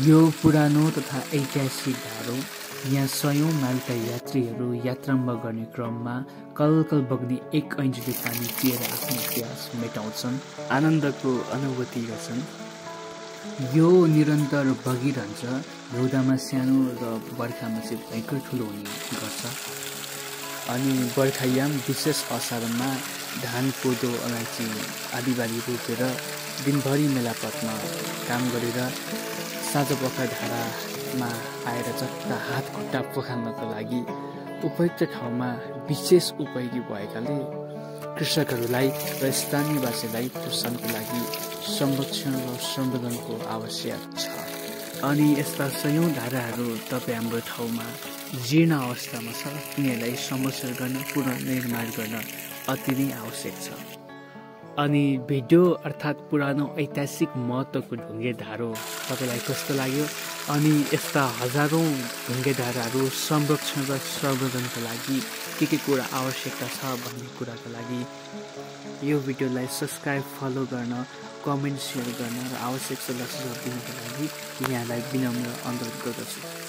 यो पुरानो तथा ऐतिहासिक धारो यहाँ सयौं माइलका यात्रीहरू यात्रामा गर्ने क्रममा कलकल बग्ने एक ऐन्जुली पानी पिएर आफ्नो प्यास मेटाउँछन्, आनन्दको अनुभूति गर्छन्। यो निरन्तर बगिरहन्छ, हिउँदमा सानो र बर्खामा चाहिँ भयङ्कर ठुलो हुने गर्छ। अनि बर्खायाम विशेष असारमा धान, कोदो, अलैँची आदि बाली रोपेर दिनभरि मेलापथमा काम गरेर साँझपख धारामा आएर जता हात खुट्टा पोखाल्नको लागि उपयुक्त ठाउँमा विशेष उपयोगी भएकाले कृषकहरूलाई र स्थानीयवासीलाई पोषणको लागि संरक्षण र संवर्धनको आवश्यक छ। अनि यस्ता सयौं धाराहरू तपाईँ हाम्रो ठाउँमा जीर्ण अवस्थामा छ, तिनीहरूलाई संरक्षण गर्न, पुनर्निर्माण गर्न अति नै आवश्यक छ। अनि भिडियो अर्थात् पुरानो ऐतिहासिक महत्त्वको ढुङ्गे धारो तपाईँलाई कस्तो लाग्यो? अनि यस्ता हजारौं ढुङ्गे धाराहरू संरक्षण र संवर्धनको लागि के कुरा आवश्यकता छ भन्ने कुराको लागि यो भिडियोलाई सब्स्क्राइब, फलो गर्न, कमेन्ट, सेयर गर्न र आवश्यक सल्लाह सुझाव दिनको लागि यहाँलाई विनम्र अनुरोध गर्दछु।